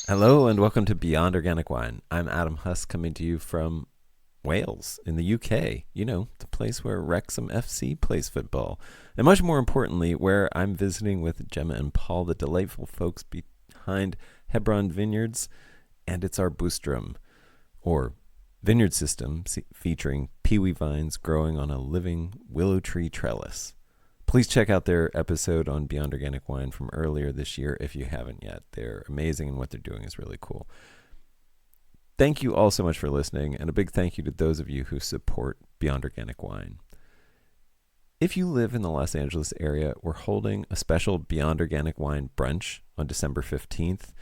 Hello and welcome to Beyond Organic Wine. I'm Adam Huss coming to you from Wales in the UK. You know, the place where Wrexham FC plays football. And much more importantly, where I'm visiting with Gemma and Paul, the delightful folks behind Hebron Vineyards and its arbustrum, or vineyard system featuring peewee vines growing on a living willow tree trellis. Please check out their episode on Beyond Organic Wine from earlier this year if you haven't yet. They're amazing and what they're doing is really cool. Thank you all so much for listening, and a big thank you to those of you who support Beyond Organic Wine. If you live in the Los Angeles area, we're holding a special Beyond Organic Wine brunch on December 15th,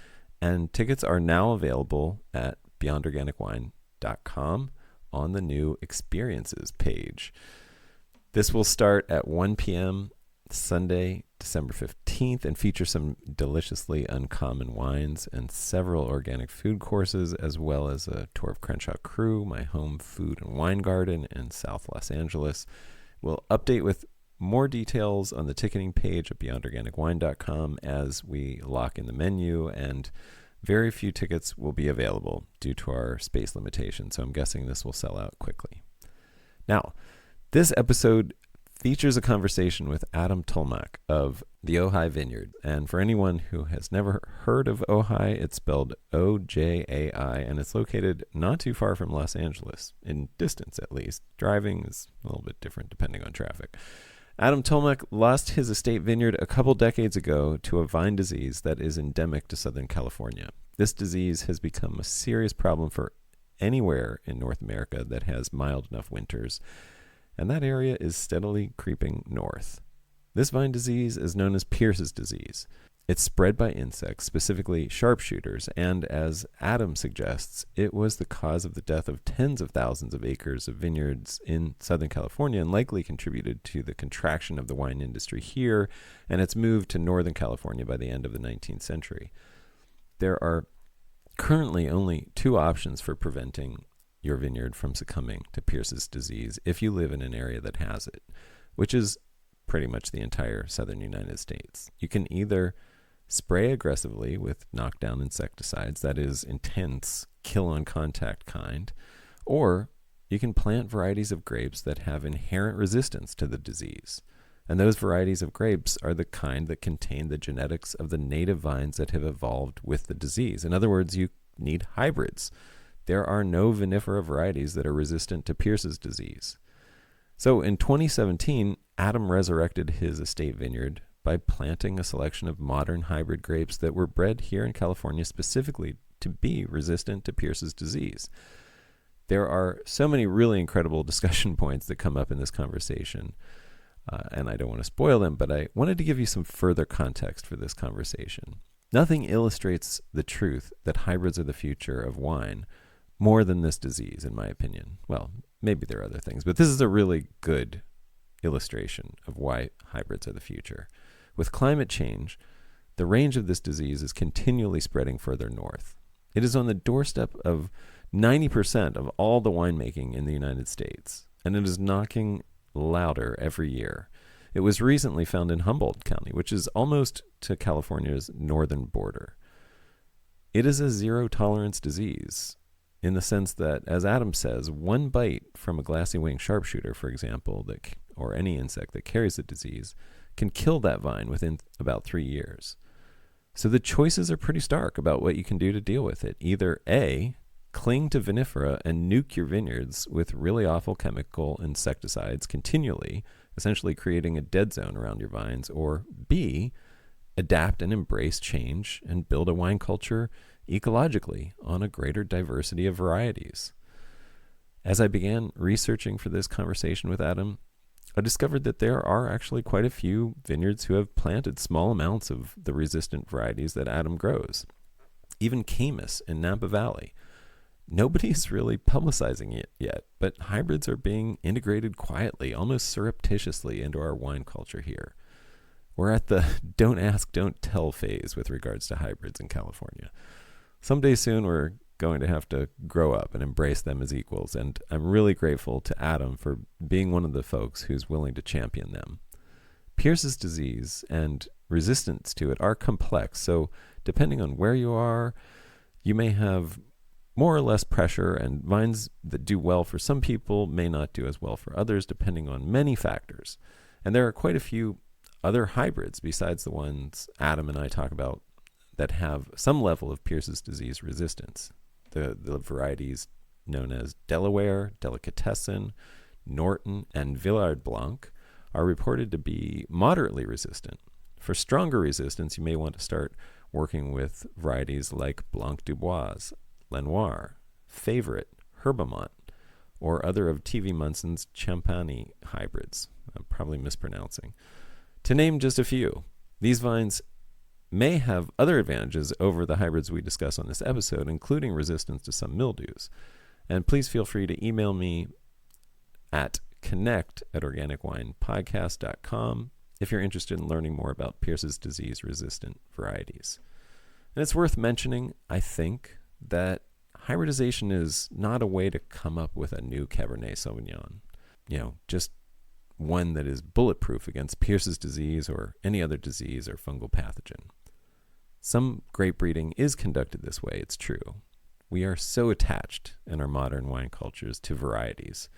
and tickets are now available at beyondorganicwine.com on the new experiences page. This will start at 1 p.m. Sunday, December 15th, and feature some deliciously uncommon wines and several organic food courses, as well as a tour of Crenshaw Crew, my home food and wine garden in South Los Angeles. We'll update with more details on the ticketing page at beyondorganicwine.com as we lock in the menu, and very few tickets will be available due to our space limitation, so I'm guessing this will sell out quickly. Now, this episode features a conversation with Adam Tolmach of the Ojai Vineyard. And for anyone who has never heard of Ojai, it's spelled Ojai, and it's located not too far from Los Angeles, in distance at least. Driving is a little bit different depending on traffic. Adam Tolmach lost his estate vineyard a couple decades ago to a vine disease that is endemic to Southern California. This disease has become a serious problem for anywhere in North America that has mild enough winters, and that area is steadily creeping north. This vine disease is known as Pierce's disease. It's spread by insects, specifically sharpshooters, and as Adam suggests, it was the cause of the death of tens of thousands of acres of vineyards in Southern California and likely contributed to the contraction of the wine industry here and its move to Northern California by the end of the 19th century. There are currently only two options for preventing your vineyard from succumbing to Pierce's disease if you live in an area that has it, which is pretty much the entire southern United States. You can either spray aggressively with knockdown insecticides, that is intense, kill-on-contact kind, or you can plant varieties of grapes that have inherent resistance to the disease. And those varieties of grapes are the kind that contain the genetics of the native vines that have evolved with the disease. In other words, you need hybrids. There are no vinifera varieties that are resistant to Pierce's disease. So in 2017, Adam resurrected his estate vineyard by planting a selection of modern hybrid grapes that were bred here in California specifically to be resistant to Pierce's disease. There are so many really incredible discussion points that come up in this conversation, and I don't want to spoil them, but I wanted to give you some further context for this conversation. Nothing illustrates the truth that hybrids are the future of wine more than this disease, in my opinion. Well, maybe there are other things, but this is a really good illustration of why hybrids are the future. With climate change, the range of this disease is continually spreading further north. It is on the doorstep of 90% of all the winemaking in the United States, and it is knocking louder every year. It was recently found in Humboldt County, which is almost to California's northern border. It is a zero-tolerance disease, in the sense that, as Adam says, one bite from a glassy wing sharpshooter, for example, or any insect that carries the disease, can kill that vine within about 3 years. So the choices are pretty stark about what you can do to deal with it. Either A, cling to vinifera and nuke your vineyards with really awful chemical insecticides continually, essentially creating a dead zone around your vines, or B, adapt and embrace change and build a wine culture ecologically on a greater diversity of varieties. As I began researching for this conversation with Adam, I discovered that there are actually quite a few vineyards who have planted small amounts of the resistant varieties that Adam grows. Even Camus in Napa Valley. Nobody's really publicizing it yet, but hybrids are being integrated quietly, almost surreptitiously into our wine culture here. We're at the don't ask, don't tell phase with regards to hybrids in California. Someday soon we're going to have to grow up and embrace them as equals, and I'm really grateful to Adam for being one of the folks who's willing to champion them. Pierce's disease and resistance to it are complex, so depending on where you are, You may have more or less pressure, and vines that do well for some people may not do as well for others, depending on many factors. And there are quite a few other hybrids besides the ones Adam and I talk about that have some level of Pierce's disease resistance. The varieties known as Delaware, Delicatessen, Norton, and Villard Blanc are reported to be moderately resistant. For stronger resistance, you may want to start working with varieties like Blanc du Bois, Lenoir, Favorite, Herbamont, or other of T.V. Munson's Champagne hybrids. I'm probably mispronouncing. To name just a few, these vines may have other advantages over the hybrids we discuss on this episode, including resistance to some mildews. And please feel free to email me at connect@organicwinepodcast.com if you're interested in learning more about Pierce's disease-resistant varieties. And it's worth mentioning, I think, that hybridization is not a way to come up with a new Cabernet Sauvignon. Just one that is bulletproof against Pierce's disease or any other disease or fungal pathogen. Some grape breeding is conducted this way, it's true. We are so attached in our modern wine cultures to varieties.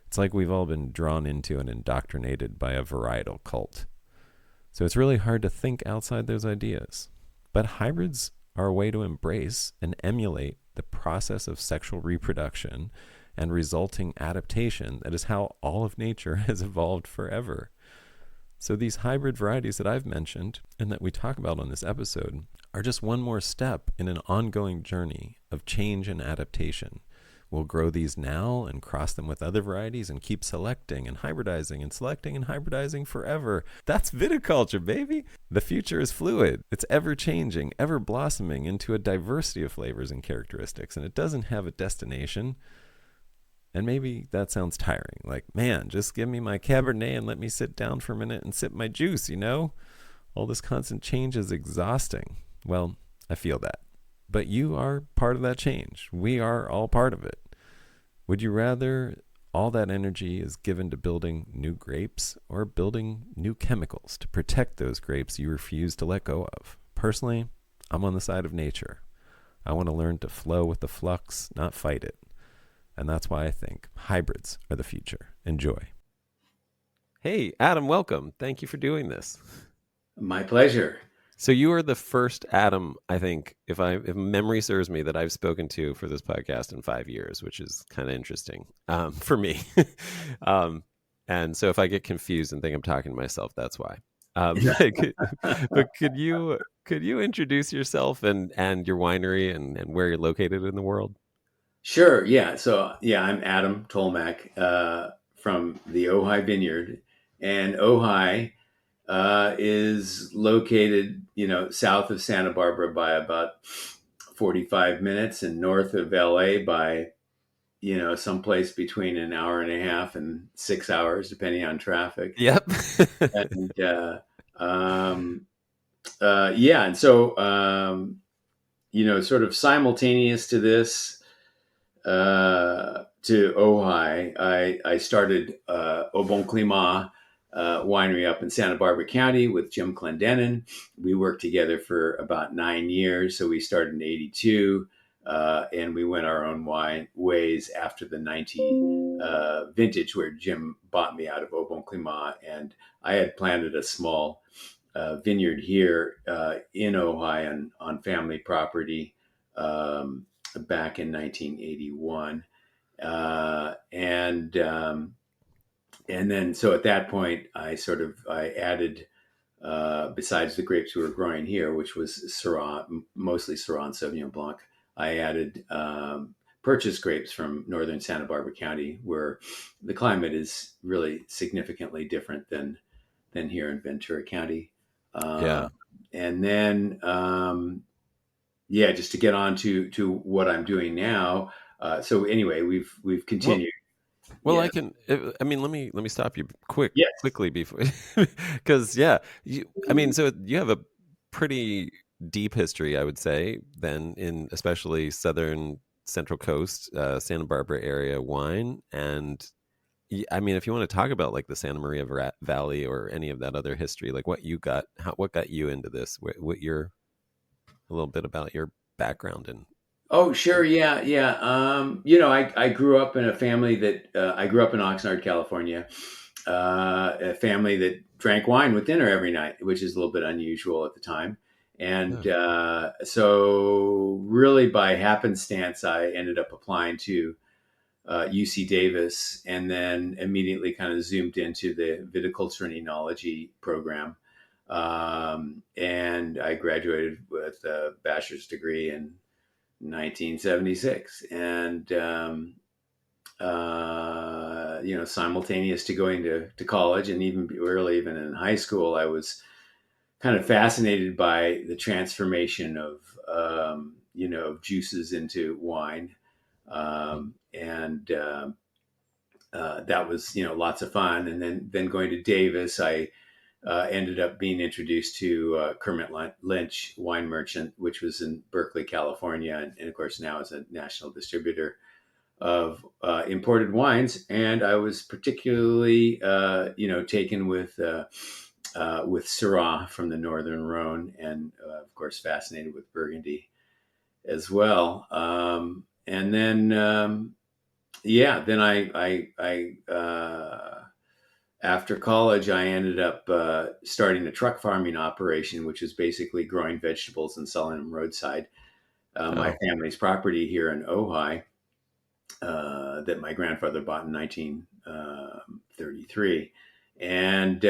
It's like we've all been drawn into and indoctrinated by a varietal cult. So it's really hard to think outside those ideas. But hybrids are a way to embrace and emulate the process of sexual reproduction and resulting adaptation that is how all of nature has evolved forever. So these hybrid varieties that I've mentioned and that we talk about on this episode are just one more step in an ongoing journey of change and adaptation. We'll grow these now and cross them with other varieties and keep selecting and hybridizing and selecting and hybridizing forever. That's viticulture, baby. The future is fluid. It's ever changing, ever blossoming into a diversity of flavors and characteristics, and it doesn't have a destination. And maybe that sounds tiring. Like, man, just give me my Cabernet and let me sit down for a minute and sip my juice, All this constant change is exhausting. Well, I feel that. But you are part of that change. We are all part of it. Would you rather all that energy is given to building new grapes or building new chemicals to protect those grapes you refuse to let go of? Personally, I'm on the side of nature. I want to learn to flow with the flux, not fight it. And that's why I think hybrids are the future. Enjoy. Hey, Adam, welcome. Thank you for doing this. My pleasure. So you are the first Adam, I think, if memory serves me, that I've spoken to for this podcast in 5 years, which is kind of interesting for me. And so if I get confused and think I'm talking to myself, that's why. But could you introduce yourself and your winery and where you're located in the world? Sure. Yeah. So I'm Adam Tolmach from the Ojai Vineyard, and Ojai is located, south of Santa Barbara by about 45 minutes and north of LA by, someplace between an hour and a half and 6 hours, depending on traffic. Yep. And, and so, sort of simultaneous to this, to Ojai, I started Au Bon Climat winery up in Santa Barbara County with Jim Clendenin. We worked together for about 9 years. So we started in 82, and we went our own ways after the 90 vintage, where Jim bought me out of Au Bon Climat. And I had planted a small vineyard here in Ojai on family property back in 1981. And then, so at that point, I added, besides the grapes we were growing here, which was Syrah, mostly Syrah and Sauvignon Blanc, I added purchased grapes from northern Santa Barbara County, where the climate is really significantly different than here in Ventura County. And then, just to get on to what I'm doing now. So anyway, we've continued. Well, yeah. Let me stop you quickly before, because so you have a pretty deep history, I would say, then in especially southern Central Coast, Santa Barbara area wine. And if you want to talk about like the Santa Maria Valley or any of that other history, like what got you into this, a little bit about your background and Oh, sure. Yeah. Yeah. I grew up in a family that I grew up in Oxnard, California, a family that drank wine with dinner every night, which is a little bit unusual at the time. And Yeah. so, really, by happenstance, I ended up applying to UC Davis and then immediately kind of zoomed into the viticulture and enology program. And I graduated with a bachelor's degree in 1976. And, simultaneous to going to college and even early, even in high school, I was kind of fascinated by the transformation of, juices into wine. And that was, lots of fun. And then going to Davis, I ended up being introduced to Kermit Lynch Wine Merchant, which was in Berkeley, California, and of course now is a national distributor of imported wines. And I was particularly, taken with Syrah from the Northern Rhone, and of course fascinated with Burgundy as well. And then, then after college, I ended up starting a truck farming operation, which is basically growing vegetables and selling them roadside. My Oh, family's property here in Ojai that my grandfather bought in 1933, and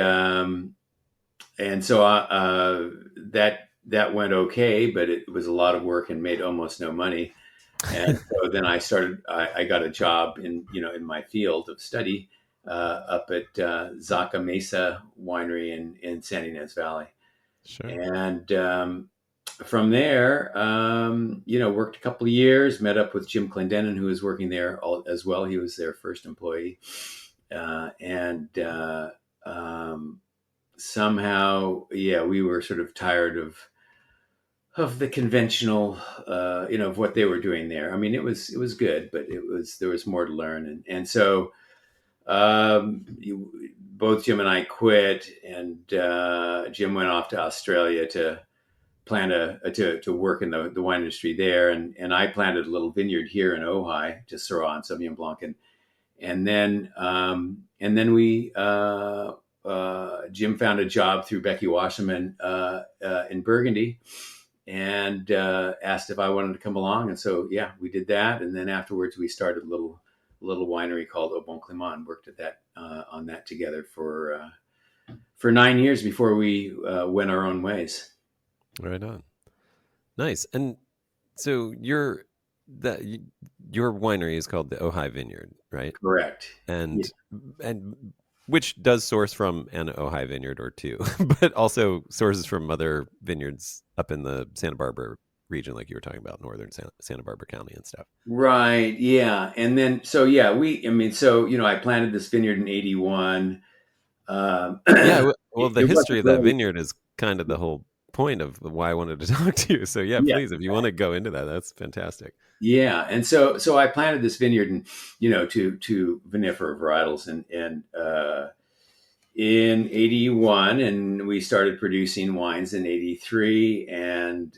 so that went okay, but it was a lot of work and made almost no money. And so then I got a job in my field of study up at Zaca Mesa Winery in San Ynez Valley. sure. And from there, worked a couple of years, met up with Jim Clendenin, who was working there as well. He was their first employee. And somehow, yeah, we were sort of tired of the conventional, of what they were doing there. I mean, it was good, but there was more to learn, and so both Jim and I quit, and Jim went off to Australia to to work in the wine industry there, and I planted a little vineyard here in Ojai, just Syrah and Sauvignon Blanc, and then we. Jim found a job through Becky Wasserman in Burgundy, and asked if I wanted to come along. And so, yeah, we did that. And then afterwards, we started a little winery called Au Bon Climat, and worked at that on that together for 9 years before we went our own ways. Right on. Nice. And so that your winery is called the Ojai Vineyard, right? Correct. Yeah. And which does source from an Ojai vineyard or two, but also sources from other vineyards up in the Santa Barbara region, like you were talking about, northern Santa Barbara County and stuff. Right. Yeah. And then, so yeah, I planted this vineyard in 81. Yeah. It, Well, the it history wasn't of that really, vineyard is kind of the whole point of why I wanted to talk to you. So yeah, yeah. please, if you want to go into that, that's fantastic. Yeah, and so I planted this vineyard, and to vinifera varietals, and in 81, and we started producing wines in 83, and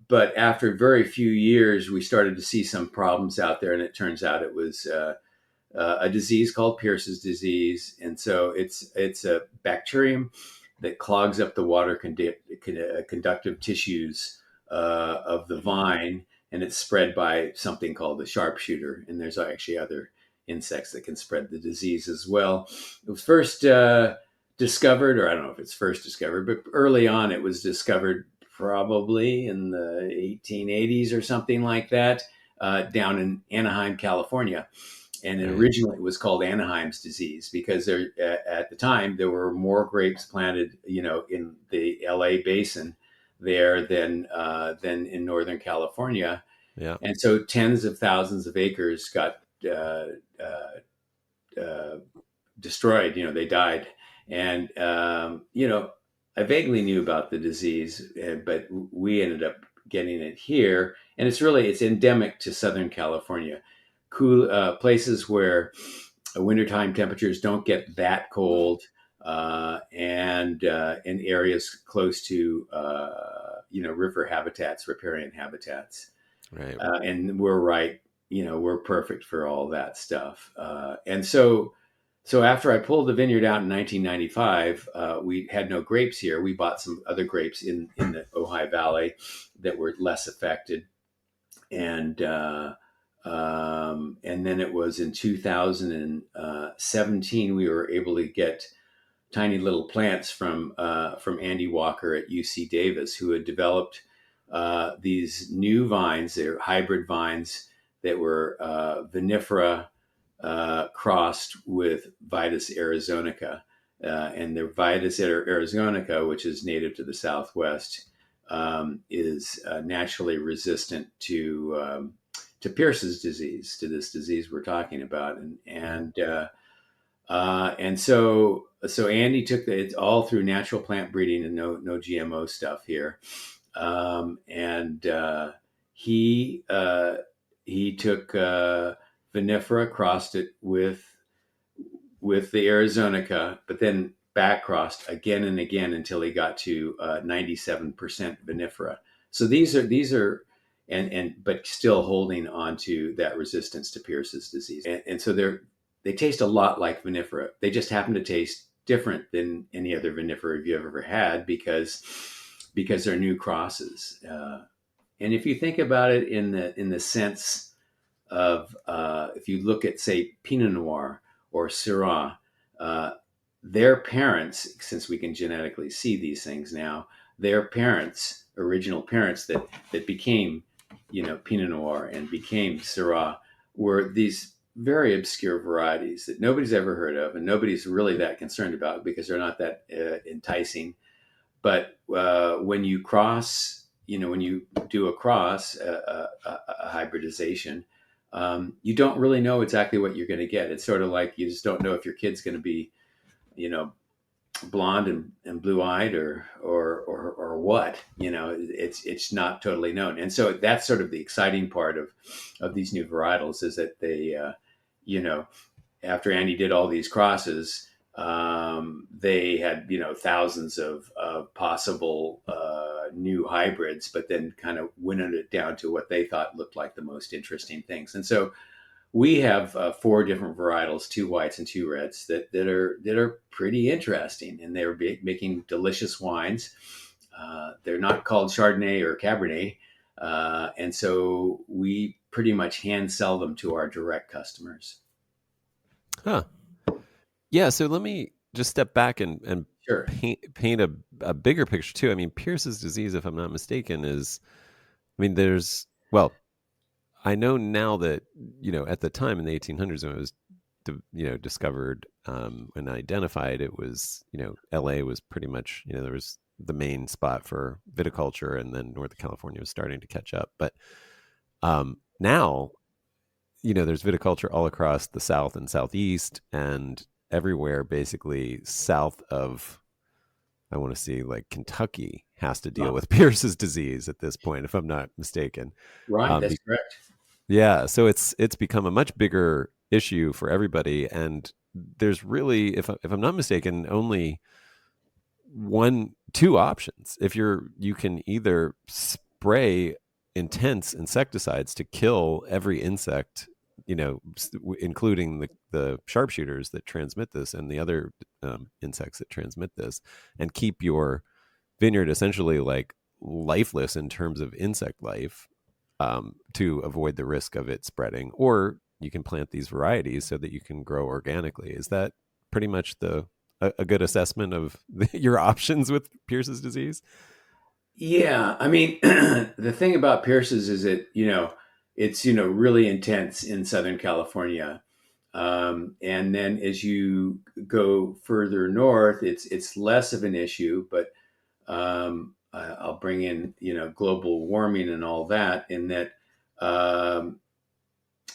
but after very few years, we started to see some problems out there, and it turns out it was a disease called Pierce's disease, and so it's a bacterium that clogs up the water conductive tissues of the vine, and it's spread by something called the sharpshooter. And there's actually other insects that can spread the disease as well. It was first discovered, or I don't know if it's first discovered, but early on it was discovered probably in the 1880s or something like that, down in Anaheim, California. And Right. originally it was called Anaheim's disease because at the time there were more grapes planted, in the LA basin there than in Northern California, Yeah. and so tens of thousands of acres got uh, uh, destroyed. They died, and I vaguely knew about the disease, but we ended up getting it here, and it's endemic to Southern California, cool places where wintertime temperatures don't get that cold, and in areas close to river habitats, riparian habitats. Right. And we're right, we're perfect for all that stuff. And so after I pulled the vineyard out in 1995, we had no grapes here. We bought some other grapes in the Ojai Valley that were less affected. And and then it was in 2017 we were able to get tiny little plants from Andy Walker at UC Davis, who had developed these new vines. They're hybrid vines that were vinifera crossed with Vitis arizonica. And the Vitis arizonica, which is native to the Southwest, is naturally resistant to Pierce's disease, to this disease we're talking about, and so Andy took it's all through natural plant breeding and no GMO stuff here, and he took vinifera, crossed it with the arizonica, but then back crossed again and again until he got to 97% vinifera. So these are and but still holding on to that resistance to Pierce's disease, and so they taste a lot like vinifera. They just happen to taste different than any other vinifera you've ever had because they're new crosses. And if you think about it in the sense of if you look at, say, Pinot Noir or Syrah, their parents, since we can genetically see these things now, their parents, original parents that became, Pinot Noir and became Syrah, were these very obscure varieties that nobody's ever heard of and nobody's really that concerned about because they're not that enticing. But when you cross, when you do a cross, a hybridization, you don't really know exactly what you're going to get. It's sort of like you just don't know if your kid's going to be, blonde and blue eyed or what. It's not totally known. And so that's sort of the exciting part of these new varietals is that they, after Andy did all these crosses, they had thousands of possible new hybrids, but then kind of winnowed it down to what they thought looked like the most interesting things. And so we have 4 different varietals, 2 whites and 2 reds that are pretty interesting, and they're making delicious wines. They're not called Chardonnay or Cabernet, and so we pretty much hand sell them to our direct customers. Huh. Yeah. So let me just step back and Sure. paint a bigger picture too. I mean, Pierce's disease, if I'm not mistaken, there's, well, I know now that, at the time in the 1800s when it was, discovered and identified, it was, LA was pretty much, there was the main spot for viticulture, and then Northern California was starting to catch up. But now, there's viticulture all across the South and Southeast and everywhere basically south of, I want to see, like Kentucky has to deal with Pierce's disease at this point, if I'm not mistaken. Right, that's correct. Yeah, so it's become a much bigger issue for everybody, and there's really, if I'm not mistaken, only 2 options. You can either spray intense insecticides to kill every insect, including the sharpshooters that transmit this and the other insects that transmit this, and keep your vineyard essentially like lifeless in terms of insect life, to avoid the risk of it spreading. Or you can plant these varieties so that you can grow organically. Is that pretty much a good assessment of your options with Pierce's disease? Yeah, I mean, the thing about Pierce's is that it's really intense in Southern California, and then as you go further north, it's less of an issue. But I'll bring in global warming and all that, in that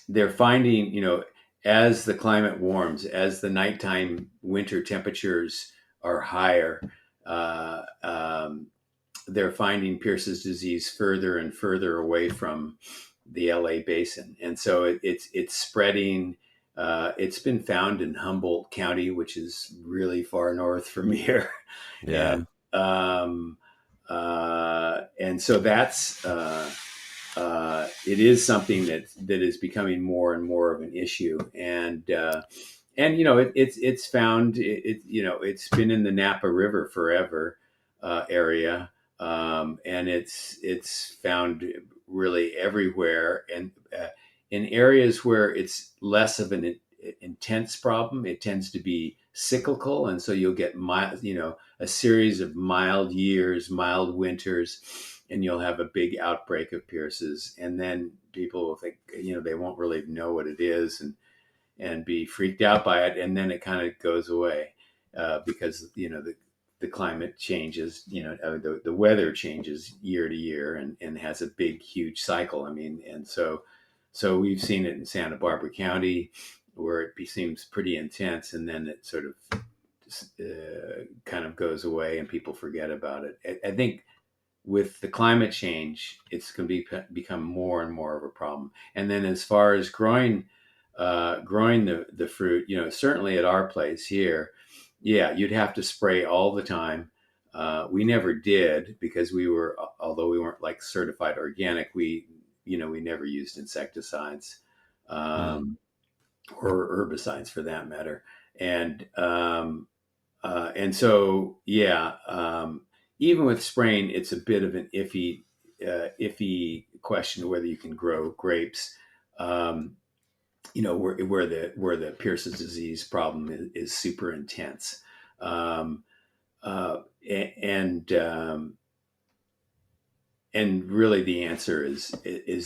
they're finding as the climate warms, as the nighttime winter temperatures are higher. They're finding Pierce's disease further and further away from the LA basin. And so it's spreading. It's been found in Humboldt County, which is really far north from here. Yeah. And and so that's it is something that is becoming more and more of an issue, and it's found it's been in the Napa River forever area, and it's found really everywhere, and in areas where it's less of an intense problem, it tends to be cyclical, and so you'll get a series of mild years, mild winters, and you'll have a big outbreak of Pierce's, and then people will think they won't really know what it is, and be freaked out by it, and then it kind of goes away because the climate changes, the weather changes year to year, and has a big huge cycle. I mean, and so we've seen it in Santa Barbara County where it seems pretty intense, and then it sort of kind of goes away and people forget about it. I think with the climate change, it's going to become more and more of a problem. And then as far as growing the fruit, certainly at our place here, yeah, you'd have to spray all the time. We never did because although we weren't like certified organic, we never used insecticides, Mm. or herbicides for that matter. And so, yeah, even with spraying, it's a bit of an iffy question of whether you can grow grapes. Where the Pierce's disease problem is super intense, um, and and really the answer is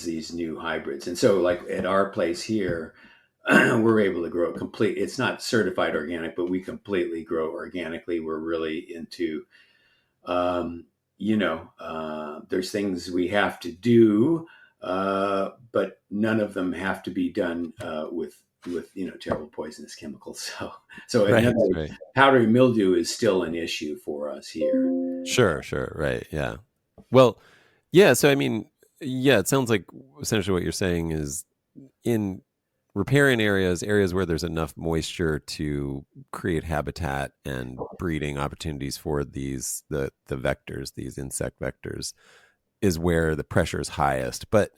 these new hybrids. And so, like at our place here, we're able to grow it's not certified organic, but we completely grow organically. We're really into, there's things we have to do, but none of them have to be done with terrible poisonous chemicals. So in Right, other words, right. powdery mildew is still an issue for us here. Sure, right, yeah. Well, yeah, so I mean, yeah, it sounds like essentially what you're saying is in riparian areas where there's enough moisture to create habitat and breeding opportunities for the vectors, these insect vectors, is where the pressure is highest. But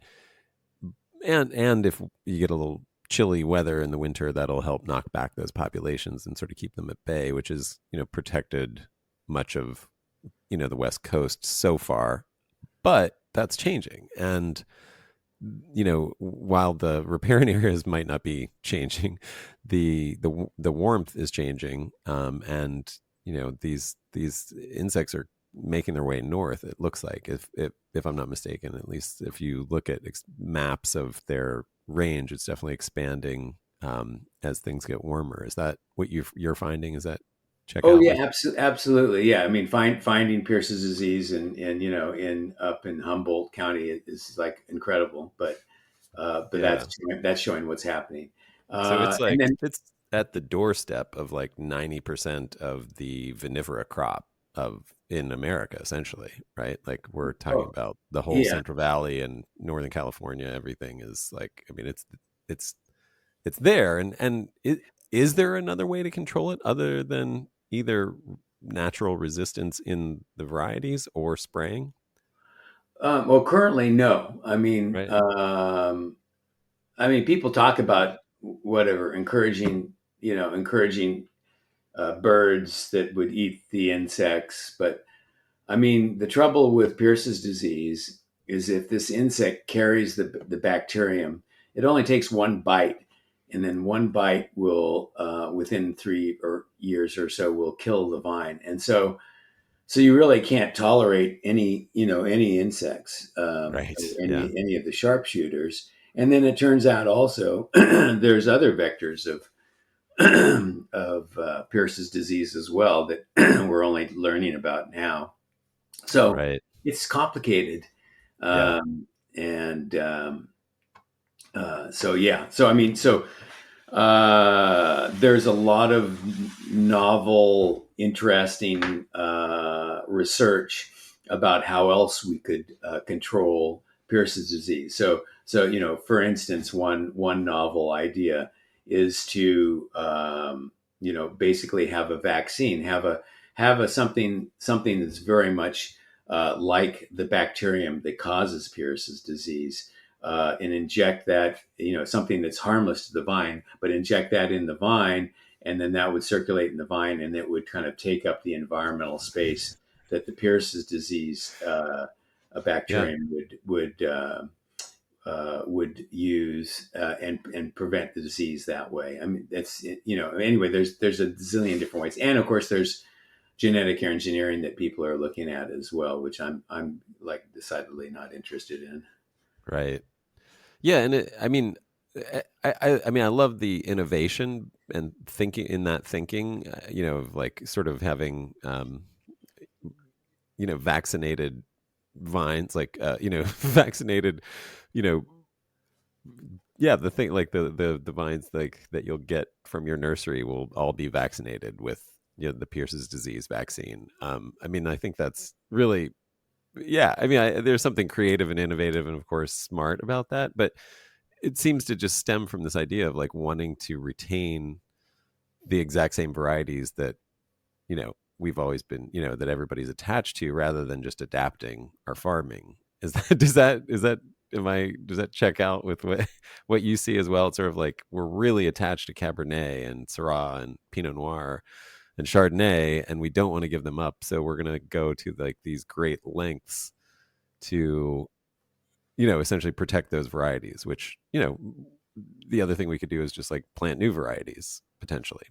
and if you get a little chilly weather in the winter, that'll help knock back those populations and sort of keep them at bay, which is protected much of the West Coast so far. But that's changing, and while the riparian areas might not be changing, the warmth is changing, and these insects are making their way north. It looks like, if I'm not mistaken, at least if you look at maps of their range, it's definitely expanding as things get warmer. Is that what you're finding? Is that check Oh out yeah, with? absolutely. Yeah, I mean, finding Pierce's disease and in up in Humboldt County is like incredible, but Yeah. that's showing what's happening. So And then it's at the doorstep of like 90% of the vinifera crop of in America, essentially, right? Like we're talking oh about the whole yeah, Central Valley and Northern California. Everything is like, I mean, it's it's there, and is there another way to control it other than either natural resistance in the varieties or spraying? well, currently no. Right. I mean, people talk about whatever encouraging birds that would eat the insects, but I mean, the trouble with Pierce's disease is if this insect carries the bacterium, it only takes one bite, and then one bite will, within 3 years or so, will kill the vine. And so you really can't tolerate any insects, Right. or Yeah. any of the sharpshooters. And then it turns out also there's other vectors of Pierce's disease as well that we're only learning about now. So Right. it's complicated, Yeah. and so yeah. So I mean, there's a lot of novel, interesting research about how else we could control Pierce's disease. So for instance, one novel idea is to basically have a vaccine, have a something that's very much like the bacterium that causes Pierce's disease, and inject that, something that's harmless to the vine, but inject that in the vine, and then that would circulate in the vine, and it would kind of take up the environmental space that the Pierce's disease a Yeah. bacterium would use, and prevent the disease that way. I mean, that's, anyway. There's a zillion different ways, and of course there's genetic engineering that people are looking at as well, which I'm like decidedly not interested in. Right. Yeah, and I mean, I mean, I love the innovation and thinking in that thinking, of like sort of having, vaccinated vines, like, vaccinated, you know, yeah, the thing like the vines like that you'll get from your nursery will all be vaccinated with the Pierce's disease vaccine. I mean, I think that's really, yeah. I mean, there's something creative and innovative and of course smart about that, but it seems to just stem from this idea of like wanting to retain the exact same varieties that we've always been, that everybody's attached to, rather than just adapting our farming. Is that does that check out with what you see as well? It's sort of like we're really attached to Cabernet and Syrah and Pinot Noir and Chardonnay, and we don't want to give them up, so we're going to go to like these great lengths to essentially protect those varieties, which the other thing we could do is just like plant new varieties potentially.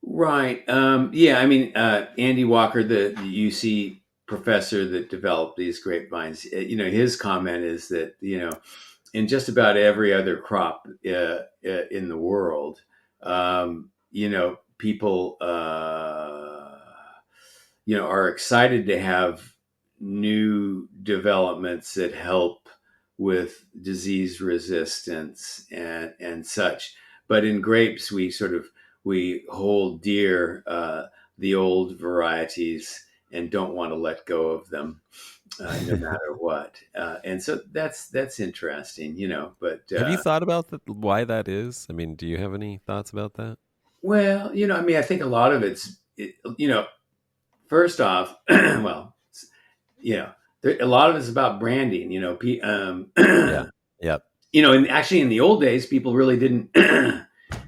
Right. Yeah. I mean, Andy Walker, the UC professor that developed these grapevines, his comment is that, in just about every other crop in the world, people, are excited to have new developments that help with disease resistance and such. But in grapes, we hold dear the old varieties and don't want to let go of them, no matter what. And so that's interesting, But Have you thought about why that is? I mean, do you have any thoughts about that? well, I mean, I think a lot of first off, well, a lot of it's about branding. Yeah. Yep. And actually, in the old days, people really didn't.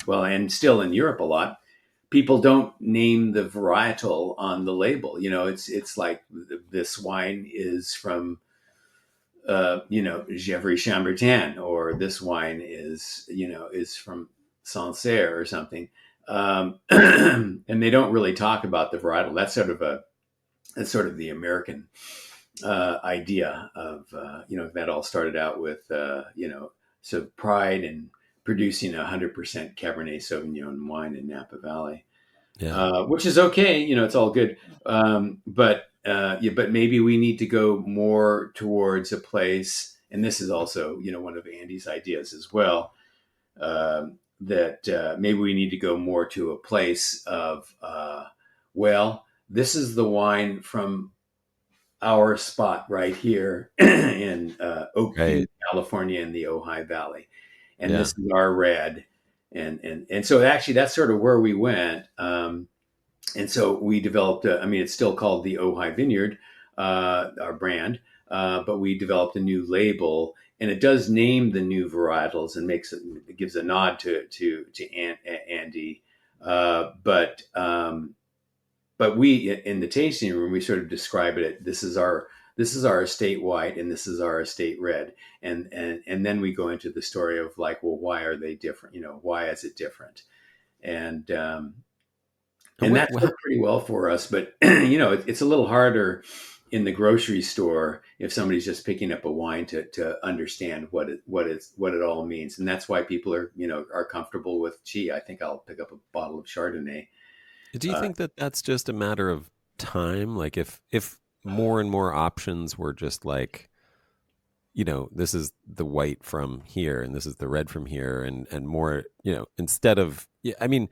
Well, and still in Europe, a lot people don't name the varietal on the label. It's like this wine is from Gevrey Chambertin, or this wine is from Sancerre or something. And they don't really talk about the varietal. That's sort of the American idea of that all started out with so pride in producing 100% Cabernet Sauvignon wine in Napa Valley, Yeah. which is okay. It's all good, but maybe we need to go more towards a place, and this is also one of Andy's ideas as well. That maybe we need to go more to a place of well, this is the wine from our spot right here in Oak View, Right. California, in the Ojai Valley, and Yeah. this is our red, and so actually that's sort of where we went, and so we developed. I mean, it's still called the Ojai Vineyard, our brand, but we developed a new label, and it does name the new varietals and it gives a nod to Andy, but we, in the tasting room, we sort of describe it. This is our estate white, and this is our estate red, and then we go into the story of like, well, why are they different? Why is it different? And And and that's worked pretty well for us. But it's a little harder in the grocery store if somebody's just picking up a wine to understand what it all means. And that's why people are comfortable with, gee, I think I'll pick up a bottle of Chardonnay. do you Uh, think that that's just a matter of time? Like if more and more options were just like, this is the white from here and this is the red from here, and more, instead of, yeah, I mean,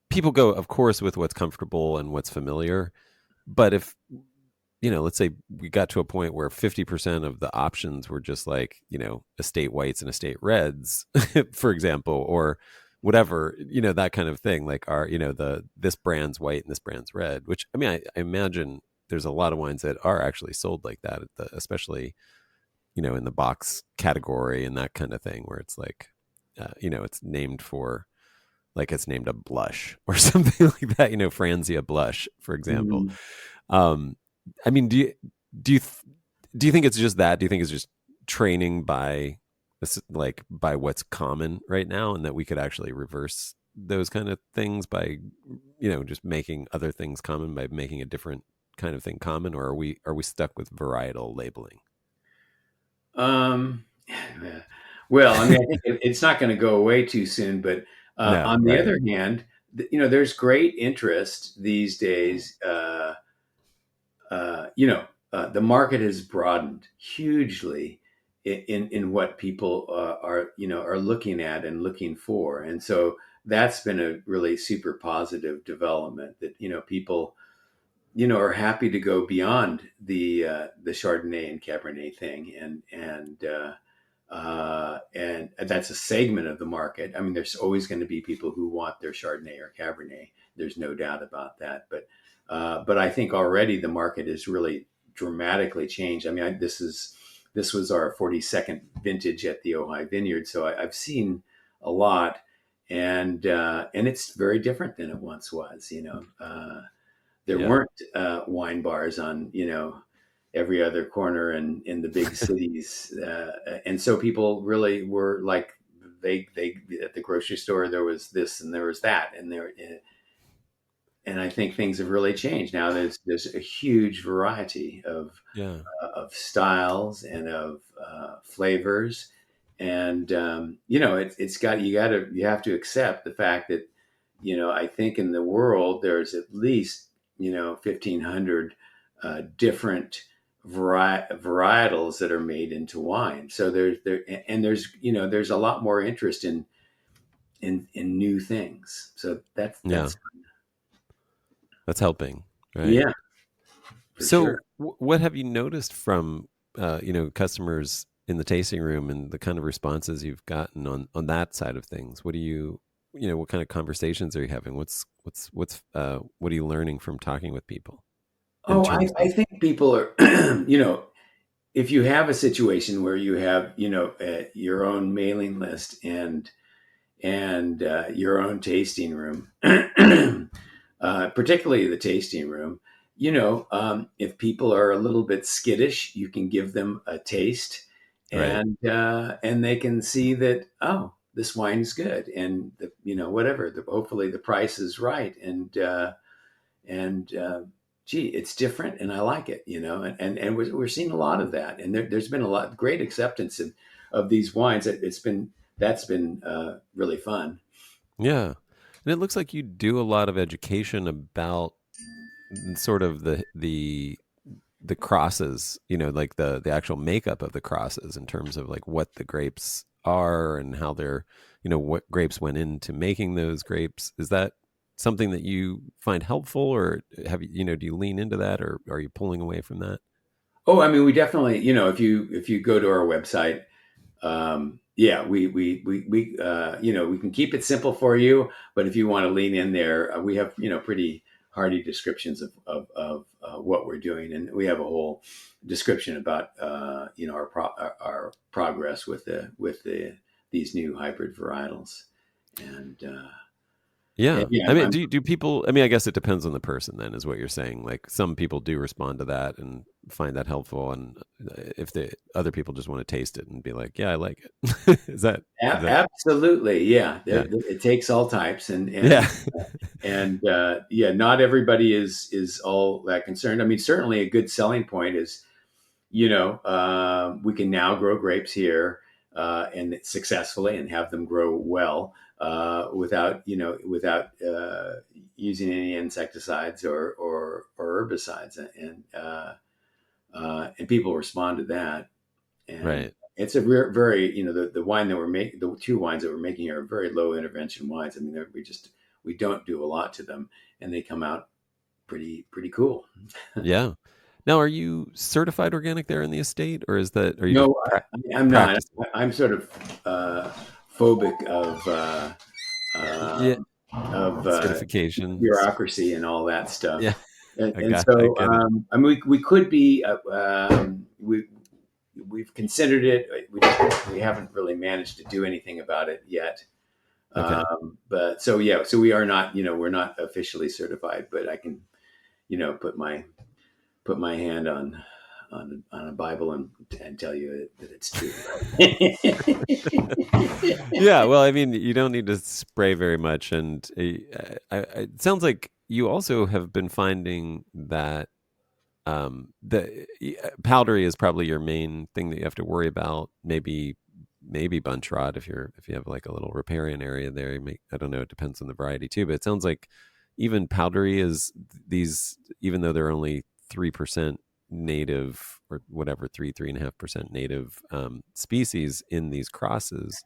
people go, of course, with what's comfortable and what's familiar. But if, let's say we got to a point where 50% of the options were just like, estate whites and estate reds, for example, or whatever, that kind of thing, like our, this brand's white and this brand's red, which I mean, I imagine there's a lot of wines that are actually sold like that, especially, in the box category and that kind of thing, where it's like, it's named for, like it's named a blush or something like that, Franzia blush, for example. Mhm. Um, I mean, do you, do you think it's just that? Do you think it's just training by, like, by what's common right now, and that we could actually reverse those kind of things by, just making other things common, by making a different kind of thing common? Or are we stuck with varietal labeling? Um, well, I mean, I think it's not going to go away too soon. But No, on the right. other hand, there's great interest these days. The market has broadened hugely in what people are looking at and looking for, and so that's been a really super positive development. That people are happy to go beyond the Chardonnay and Cabernet thing, and that's a segment of the market. I mean, there's always going to be people who want their Chardonnay or Cabernet. There's no doubt about that. But I think already the market has really dramatically changed. I mean, this was our 42nd vintage at the Ojai Vineyard, so I've seen a lot, and it's very different than it once was. There Yeah. weren't wine bars on every other corner and in the big cities, and so people really were like, they at the grocery store there was this and there was that, and I think things have really changed now. There's a huge variety Yeah. of styles and of flavors, and you have to accept the fact that I think in the world there's at least 1,500 different varietals that are made into wine. So there's a lot more interest in new things. So Yeah. that's That's helping, right? yeah, for So, sure. what have you noticed from, customers in the tasting room, and the kind of responses you've gotten on that side of things? What do what kind of conversations are you having? What are you learning from talking with people in Oh, terms I of? think people are, if you have a situation where you have, your own mailing list and your own tasting room, particularly the tasting room, if people are a little bit skittish, you can give them a taste, Right. and they can see that, oh, this wine's good, and whatever. Hopefully the price is right, and gee, it's different, and I like it, and we're seeing a lot of that, and there's been a lot great acceptance of these wines. That's been really fun. Yeah. And it looks like you do a lot of education about sort of the crosses, like the actual makeup of the crosses, in terms of like what the grapes are and how they're, what grapes went into making those grapes. Is that something that you find helpful, or have you, do you lean into that, or are you pulling away from that? Oh, I mean, we definitely, if you go to our website, yeah, we can keep it simple for you, but if you want to lean in there, we have pretty hardy descriptions of what we're doing, and we have a whole description about our progress with these new hybrid varietals, and Yeah. yeah, I mean, I'm do people, I mean, I guess it depends on the person then, is what you're saying. Like, some people do respond to that and find that helpful. And if the other people just want to taste it and be like, yeah, I like it. Is that, absolutely, yeah. yeah. It takes all types, and Yeah. yeah, not everybody is all that concerned. I mean, certainly a good selling point is we can now grow grapes here and successfully and have them grow well without using any insecticides or herbicides, and people respond to that, and Right. it's a very the wine that we're making, the two wines that we're making here are very low intervention wines. I mean, we don't do a lot to them, and they come out pretty cool. Yeah. Now, are you certified organic there in the estate, or are you just No, I'm not. practicing? I'm sort of phobic Yeah. of Certification. bureaucracy and all that Yeah. stuff. And I so, get it. I mean, we could be, we've considered it. We haven't really managed to do anything about it yet. Okay. But so yeah, so we are not, we're not officially certified, but I can, put my hand on a Bible and tell you that it's true. Yeah, well, I mean, you don't need to spray very much, and it sounds like you also have been finding that the powdery is probably your main thing that you have to worry about. Maybe bunch rot if you have like a little riparian area there. I don't know. It depends on the variety too. But it sounds like even powdery is these, even though they're only 3% native or whatever, 3.5% native species in these crosses,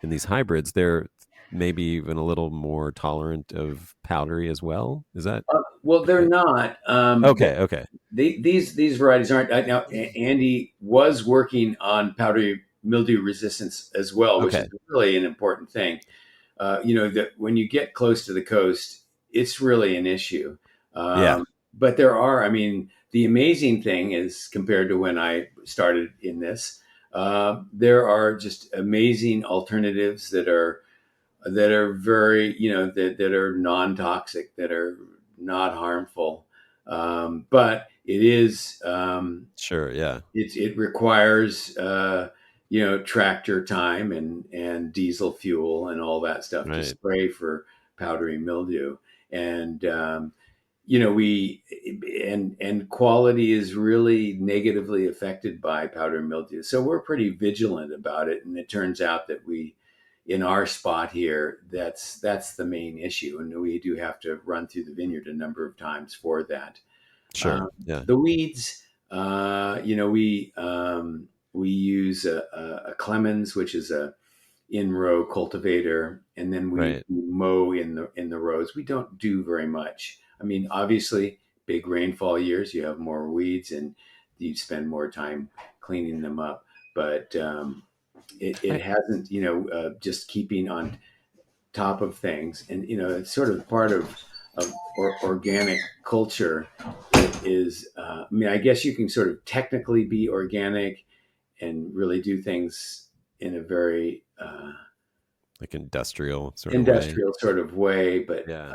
in these hybrids, they're maybe even a little more tolerant of powdery as well. Is that Well, they're not. okay? Okay. These varieties aren't. Now, Andy was working on powdery mildew resistance as well, which is Okay. really an important thing. That when you get close to the coast, it's really an issue. Yeah. But there are, I mean, the amazing thing is compared to when I started in this, there are just amazing alternatives that are very, that are non-toxic, that are not harmful. But it is, Sure. Yeah. it requires, tractor time and diesel fuel and all that stuff to Right. spray for powdery mildew. And, we, and quality is really negatively affected by powdery mildew. So we're pretty vigilant about it. And it turns out that in our spot here, that's the main issue. And we do have to run through the vineyard a number of times for that. Sure. Yeah. The weeds, we use a Clemens, which is a in row cultivator, and then we Right. mow in the rows. We don't do very much. I mean, obviously, big rainfall years, you have more weeds, and you spend more time cleaning them up. But it I, hasn't, just keeping on top of things, and it's sort of part of organic culture. It is, I mean, I guess you can sort of technically be organic and really do things in a very like industrial sort of way. industrial sort of way, but Yeah.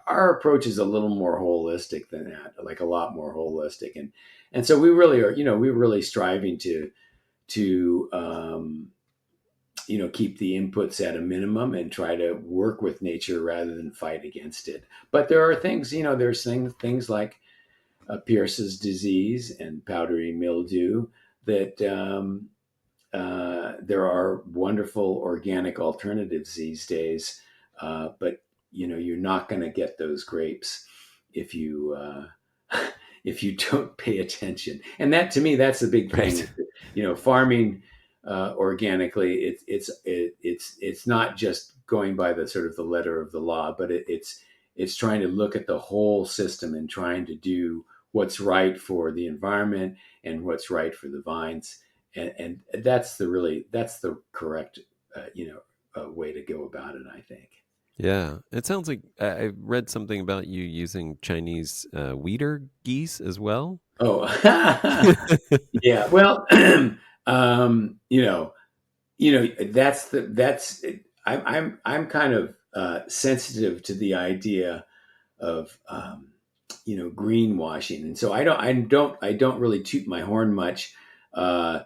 our approach is a little more holistic than that, like a lot more holistic, and so we really are, we're really striving to keep the inputs at a minimum and try to work with nature rather than fight against it. But there are things, there's things like Pierce's disease and powdery mildew that there are wonderful organic alternatives these days, but you're not going to get those grapes if you if you don't pay attention. And that, to me, that's the big thing. Right. Farming organically, it's not just going by the sort of the letter of the law, but it's trying to look at the whole system and trying to do what's right for the environment and what's right for the vines, and that's the correct way to go about it, I think. Yeah. It sounds like I read something about you using Chinese weeder geese as well. Oh, yeah. Well, you know, that's I'm kind of sensitive to the idea of greenwashing, and so I don't really toot my horn much, uh,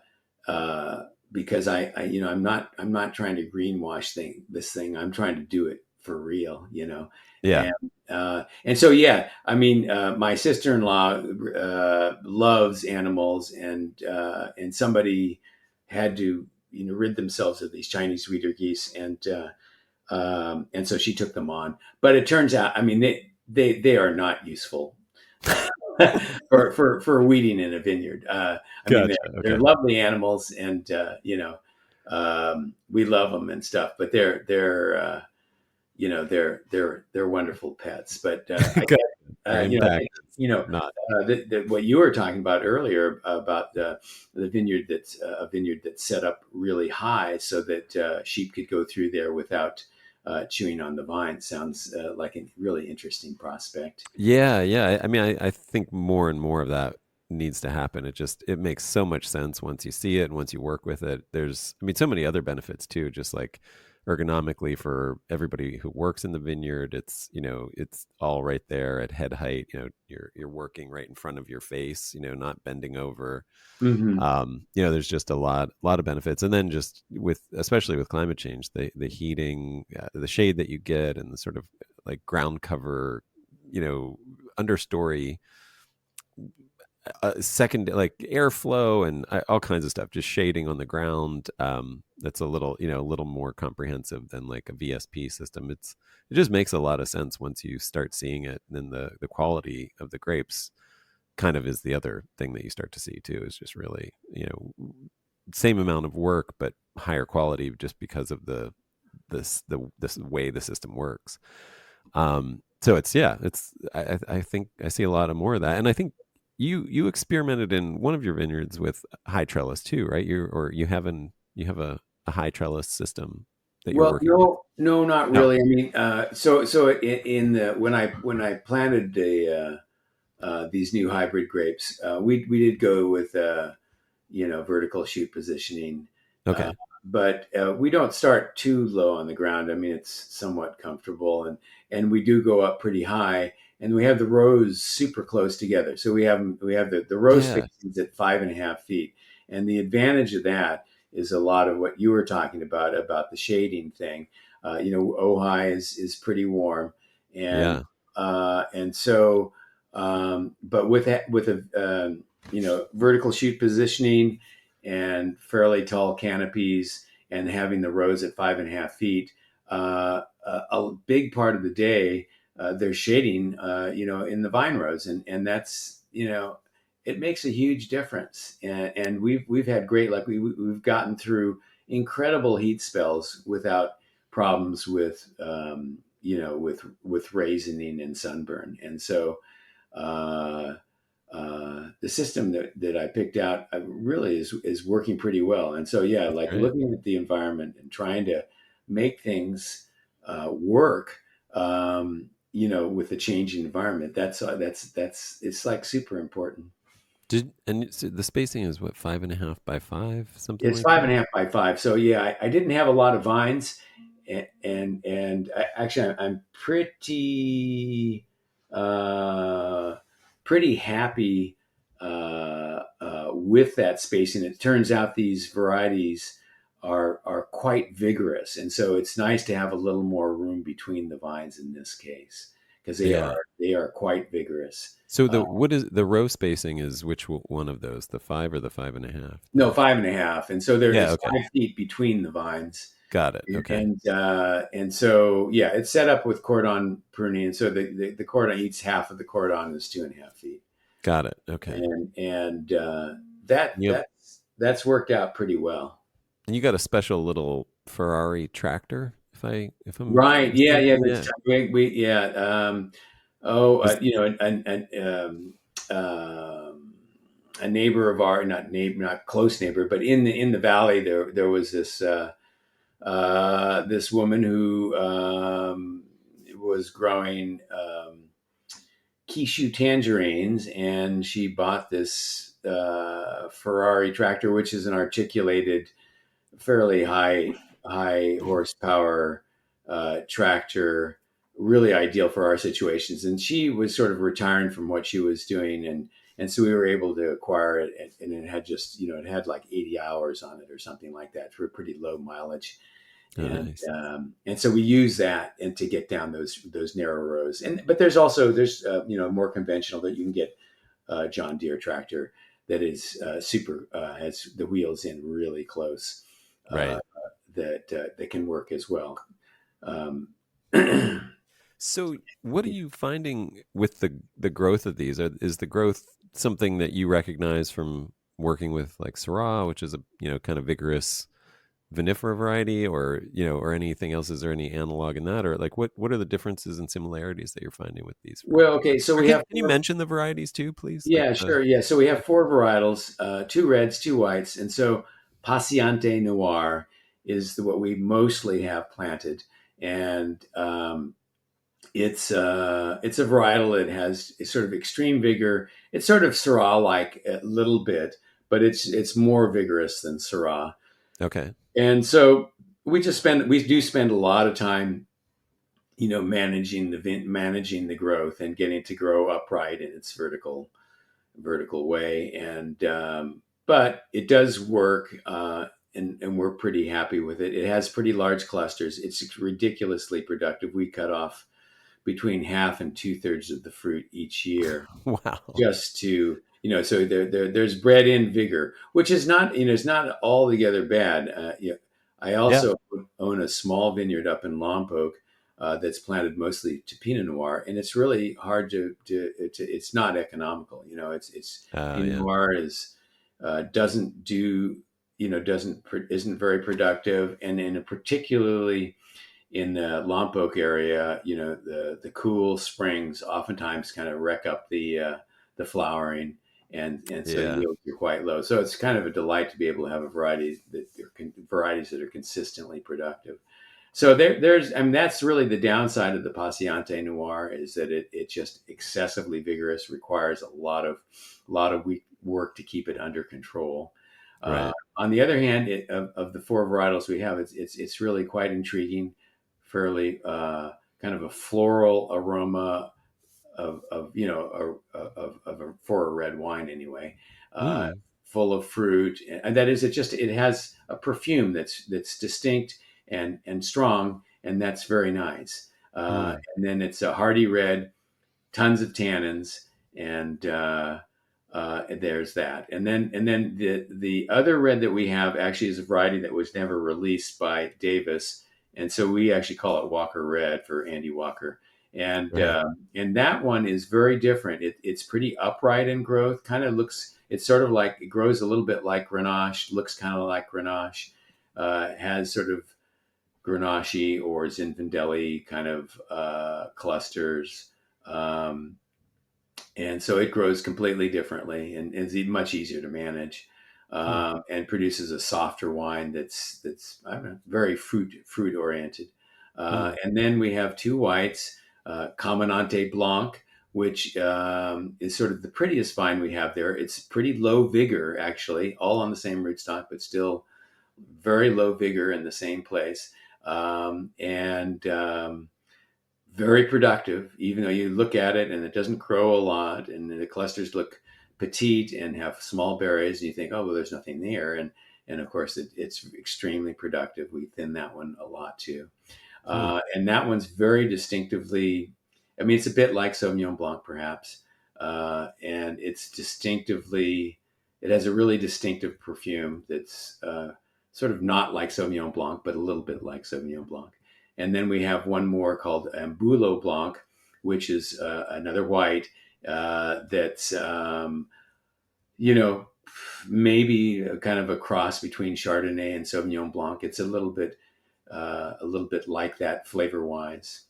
because I'm not trying to greenwash this thing. I'm trying to do it for real, Yeah. and and so yeah, I mean, my sister-in-law loves animals, and somebody had to rid themselves of these Chinese weeder geese, and so she took them on. But it turns out, I mean, they are not useful for weeding in a vineyard. I mean, Gotcha. they're Okay. lovely animals, and we love them and stuff. But they're wonderful pets. But I Good. guess Their I impact think, is not. what you were talking about earlier about the vineyard, that's a vineyard that's set up really high so that sheep could go through there without chewing on the vine. Sounds like a really interesting prospect. Yeah, yeah. I mean, I think more and more of that needs to happen. It makes so much sense once you see it and once you work with it. There's, I mean, so many other benefits too, just like ergonomically for everybody who works in the vineyard. It's all right there at head height. You're working right in front of your face. Not bending over. Hmm. There's just a lot of benefits, and then just especially with climate change, the heating, the shade that you get, and the sort of like ground cover, you know, understory, second, like airflow and all kinds of stuff, just shading on the ground. That's a little more comprehensive than like a VSP system. It just makes a lot of sense once you start seeing it. And then the quality of the grapes kind of is the other thing that you start to see too, is just really, same amount of work, but higher quality just because of this way the system works. So I think I see a lot of more of that. And I think you experimented in one of your vineyards with high trellis too, right? You have a high trellis system that you're Well, working with. no, not No. really. I mean, so in the when I planted these new hybrid grapes, we did go with vertical shoot positioning, uh, Okay. but we don't start too low on the ground. I mean, it's somewhat comfortable, and we do go up pretty high, and we have the rows super close together. So we have the row Yeah. spacings at 5.5 feet, and the advantage of that is a lot of what you were talking about the shading thing. Ojai is pretty warm, and Yeah. so but with a vertical shoot positioning and fairly tall canopies and having the rows at 5.5 feet, a big part of the day there's shading, in the vine rows, and that's it makes a huge difference. And we've had great luck. We've gotten through incredible heat spells without problems with raisoning and sunburn. And so uh, the system that I picked out really is working pretty well. And so yeah, That's like great. looking at the environment and trying to make things work, with the changing environment. That's it's like super important. So the spacing is what, 5.5 by 5, something It's like five that? and a half by five. So yeah, I didn't have a lot of vines, and actually I'm uh, pretty happy with that spacing. It turns out these varieties are quite vigorous, and so it's nice to have a little more room between the vines in this case, because they are Yeah. they are quite vigorous. So Uh, what is the row spacing, is which one of those, the 5 or the 5.5? no, 5.5, and so Yeah. it's Okay. 5 feet between the vines. Got it. Okay. And so yeah, it's set up with cordon pruning, and so the cordon, each half of the cordon is 2.5 feet, Got it. Okay. and that You have, that's worked out pretty well. and you got a special little Ferrari tractor, if I'm Right? Yeah, yeah. mistaken. That's Yeah. we yeah. Oh, Is a neighbor of our, not close neighbor, but in the valley there was this woman who was growing Kishu tangerines, and she bought this Ferrari tractor, which is an articulated, fairly high horsepower tractor, really ideal for our situations. And she was sort of retiring from what she was doing, and so we were able to acquire it, and it had just it had like 80 hours on it or something like that for a pretty low mileage. oh, and nice. and so we use that and to get down those narrow rows. But there's more conventional that you can get, John Deere tractor that is super, has the wheels in really close, uh, Right. that can work as well. Um, So what are you finding with the growth of these? Is the growth something that you recognize from working with like Syrah, which is a kind of vigorous vinifera variety, or anything else? Is there any analog in that, or like what are the differences and similarities that you're finding with these well, varieties? okay, so Or we have can you mention the varieties too, please? Like yeah, the sure, yeah. So we have four varietals, two reds, two whites, and so Paciente Noir is what we mostly have planted, and it's a varietal that has a sort of extreme vigor. It's sort of Syrah like a little bit, but it's more vigorous than Syrah. Okay. And so we do spend a lot of time, managing the growth and getting to grow upright in its vertical way. And but it does work, and we're pretty happy with it. It has pretty large clusters. It's ridiculously productive. We cut off between half and two-thirds of the fruit each year, Wow. just to so there's bred in vigor, which is not it's not altogether bad. I Yeah. also own a small vineyard up in Lompoc that's planted mostly to Pinot Noir, and it's really hard to it's not economical. It's Oh, Pinot yeah. Noir is doesn't do doesn't isn't very productive, and in a particularly in the Lompoc area, the cool springs oftentimes kind of wreck up the flowering, and so Yeah. yields are quite low. So it's kind of a delight to be able to have a varieties that are consistently productive. So there's, I mean, that's really the downside of the Paciente Noir, is that it just excessively vigorous, requires a lot of work to keep it under control. Right. On the other hand, of the four varietals we have, it's really quite intriguing, fairly kind of a floral aroma for a red wine anyway, uh, Mm. full of fruit, and that is, it has a perfume that's distinct and strong, and that's very nice. Mm. And then it's a hearty red, tons of tannins, and there's that. And then the other red that we have actually is a variety that was never released by Davis, and so we actually call it Walker Red for Andy Walker. And Right. and that one is very different. It's pretty upright in growth. Kind of looks. It's sort of like, it grows a little bit like Grenache. Looks kind of like Grenache. Has sort of Grenache or Zinfandeli kind of clusters. Um, and so it grows completely differently, and is much easier to manage, Hmm. and produces a softer wine that's I don't know, very fruit oriented. Hmm. And then we have two whites, Cominante Blanc, which is sort of the prettiest vine we have there. It's pretty low vigor, actually, all on the same rootstock, but still very low vigor in the same place. And very productive, even though you look at it and it doesn't grow a lot, and the clusters look petite and have small berries, and you think, oh, well, there's nothing there. And of course, it's extremely productive. We thin that one a lot too. Hmm. And that one's very distinctively, I mean, it's a bit like Sauvignon Blanc, perhaps. And it has a really distinctive perfume that's sort of not like Sauvignon Blanc, but a little bit like Sauvignon Blanc. And then we have one more called Bouleau Blanc, which is another white that's, you know, maybe a kind of a cross between Chardonnay and Sauvignon Blanc. It's a little bit like that flavor wise.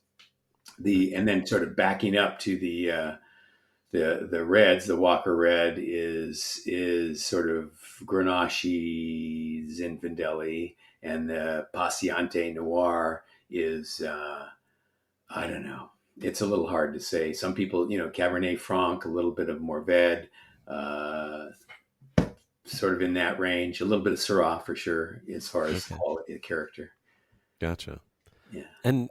And then sort of backing up to the reds, the Walker Red is sort of Grenache, Zinfandeli, and the Paciente Noir is I don't know. It's a little hard to say. Some people, Cabernet Franc, a little bit of Mourvèdre, uh, sort of in that range. A little bit of Syrah for sure, as far as Okay. quality of character. Gotcha. Yeah. And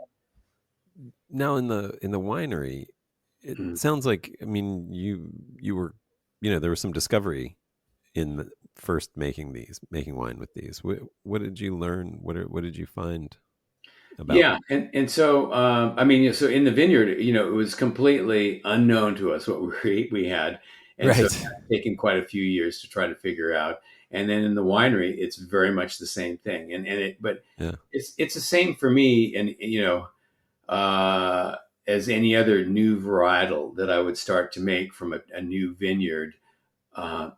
now in the winery, it Mm. sounds like, I mean, you were, there was some discovery in the first making wine with these. What did you learn? What did you find about Yeah, them? and so I mean, so in the vineyard, it was completely unknown to us what we had, and so Right. it's taken quite a few years to try to figure out. And then in the winery, it's very much the same thing, but Yeah. it's the same for me, and uh, as any other new varietal that I would start to make from a new vineyard.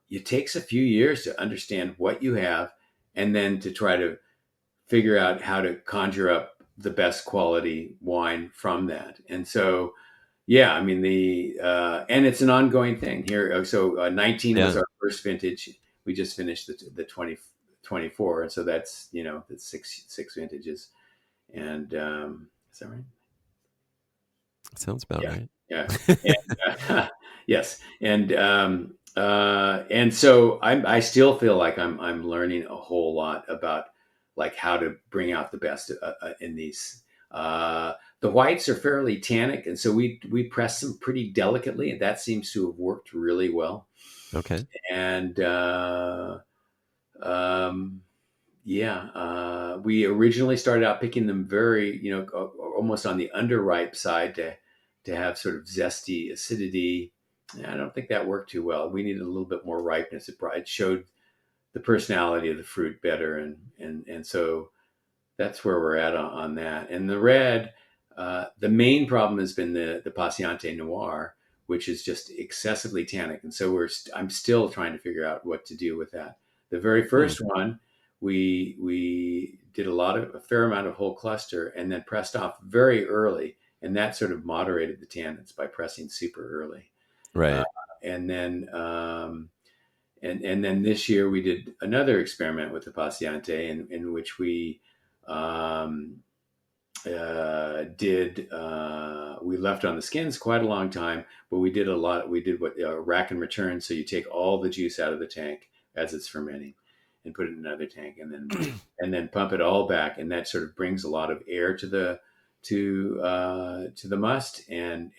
It takes a few years to understand what you have, and then to try to figure out how to conjure up the best quality wine from that. And so, yeah, I mean, and it's an ongoing thing here. So 19 was Yeah. our first vintage. We just finished the 2024, and so that's that's six vintages. And is that right? Sounds about Yeah, right. yeah, and, yes, and so I still feel like I'm learning a whole lot about like how to bring out the best in these. The whites are fairly tannic, and so we press them pretty delicately, and that seems to have worked really well. Okay. And um, yeah, we originally started out picking them very, almost on the underripe side to have sort of zesty acidity. I don't think that worked too well. We needed a little bit more ripeness. It showed the personality of the fruit better, and so that's where we're at on that. And the red, the main problem has been the Patiente Noir, which is just excessively tannic, and so I'm still trying to figure out what to do with that. The very Hmm. first one, we did a fair amount of whole cluster, and then pressed off very early, and that sort of moderated the tannins by pressing super early. Uh, Right. and then and then this year we did another experiment with the Paciente in which um, we left on the skins quite a long time, but we did a lot. We did what rack and return. So you take all the juice out of the tank as it's fermenting, and put it in another tank, and then pump it all back, and that sort of brings a lot of air to the must, and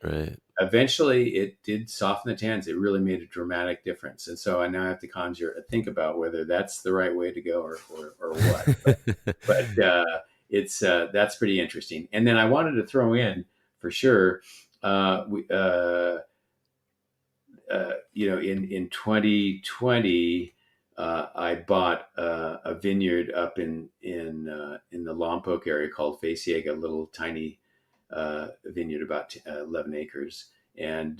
Right. eventually it did soften the tans. It really made a dramatic difference. And so I now have to think about whether that's the right way to go, or what. But it's that's pretty interesting. And then I wanted to throw in for sure, we, in 2020, I bought a vineyard up in the Lompoc area called Faciega, a little tiny vineyard about 11 acres. And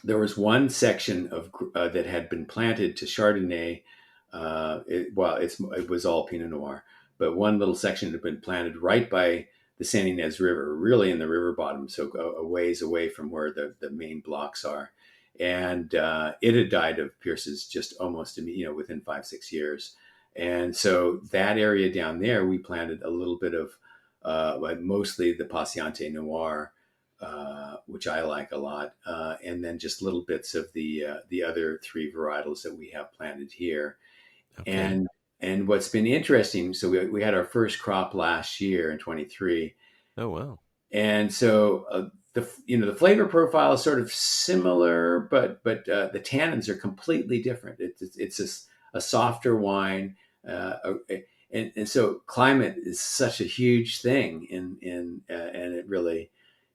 there was one section that had been planted to Chardonnay. It was all Pinot Noir, but one little section had been planted right by the San Ynez River, really in the river bottom, so a ways away from where the main blocks are. And it had died of Pierce's just almost within 5-6 years. And so that area down there, we planted a little bit of mostly the Patiente Noir, which I like a lot, and then just little bits of the other three varietals that we have planted here. Okay. And what's been interesting, so we had our first crop last year in 23, Oh, wow. and so the flavor profile is sort of similar, but the tannins are completely different. It's a softer wine, and so climate is such a huge thing, and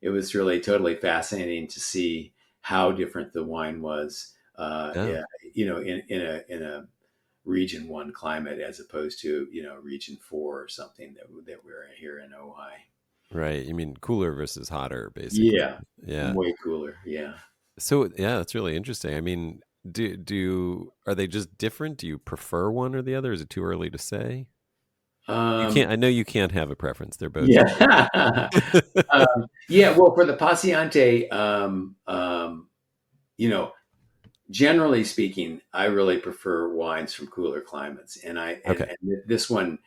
it was really totally fascinating to see how different the wine was. Yeah. Yeah, in a region one climate as opposed to region four or something that we're here in Ojai. Right. You mean cooler versus hotter, basically. Yeah, Yeah. way cooler. Yeah. So yeah, that's really interesting. I mean, do are they just different? Do you prefer one or the other? Is it too early to say? You Um, can't. I know you can't have a preference. They're both yeah. good. Yeah. Well, for the Paciente, you know, generally speaking, I really prefer wines from cooler climates, Okay, and this one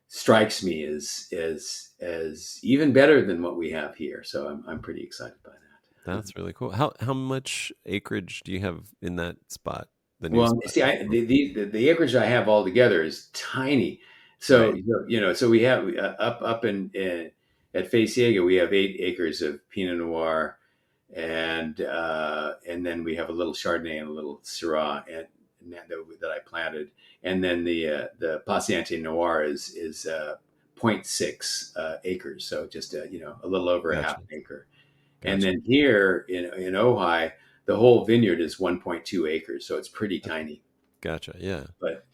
strikes me as even better than what we have here. So I'm pretty excited by that. that's really cool. How much acreage do you have in that spot? The new Well, spot. see, the acreage I have altogether is tiny. So Right. so we have up in at Faciega, we have 8 acres of Pinot Noir, and then we have a little Chardonnay and a little Syrah, and that I planted, and then the Paciente Noir is zero point 0.6 acres, so just a little over a half Gotcha. an acre. And Gotcha. then here in Ojai, the whole vineyard is 1.2 acres, so it's pretty Okay. tiny, Gotcha. Yeah. but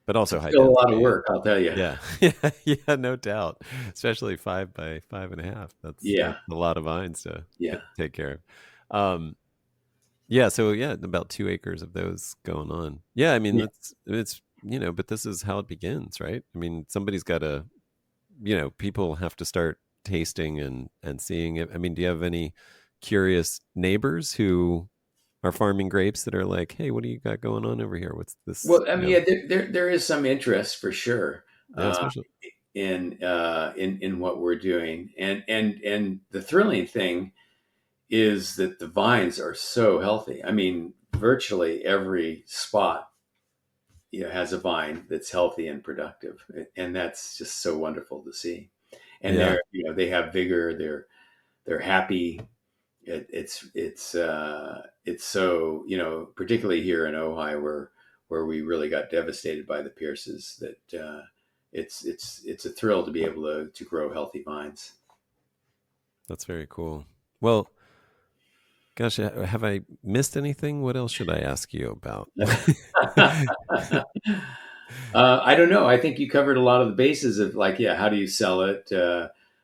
But also high still a lot of density. work, I'll tell you. Yeah. Yeah. Yeah. No doubt. Especially 5 by 5.5. That's Yeah, a lot of vines to yeah, take care of. Yeah, so yeah, about 2 acres of those going on. Yeah, I mean yeah. it's but this is how it begins, right? I mean, somebody's got to, people have to start tasting and seeing it. I mean, do you have any curious neighbors who are farming grapes that are like, hey, what do you got going on over here? What's this? Well, I mean, yeah, there is some interest for sure. Yeah, Uh, especially. in what we're doing. And the thrilling thing is that the vines are so healthy. I mean, virtually every spot, has a vine that's healthy and productive, and that's just so wonderful to see. And Yeah. they have vigor. They're happy. It's so, particularly here in Ojai, where we really got devastated by the Pierces, that it's a thrill to be able to grow healthy vines. That's very cool. Well, gosh, have I missed anything? What else should I ask you about? I don't know. I think you covered a lot of the bases of, like, yeah, how do you sell it?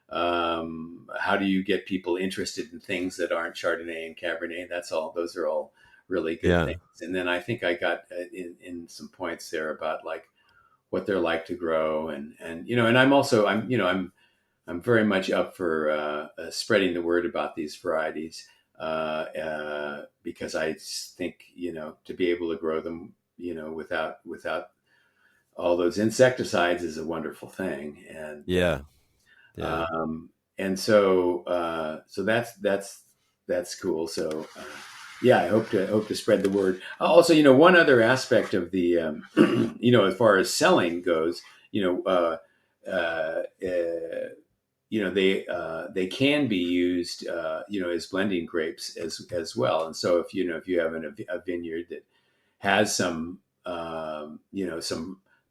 How do you get people interested in things that aren't Chardonnay and Cabernet? Those are all really good Yeah. things. And then I think I got in some points there about, like, what they're like to grow, and I'm also, I'm very much up for spreading the word about these varieties, because I think, to be able to grow them, without all those insecticides is a wonderful thing. And Yeah. Yeah. um, so that's cool. So yeah, I hope to spread the word. Also, one other aspect of the as far as selling goes, you know, they can be used, as blending grapes as well. And so if you have a vineyard that has some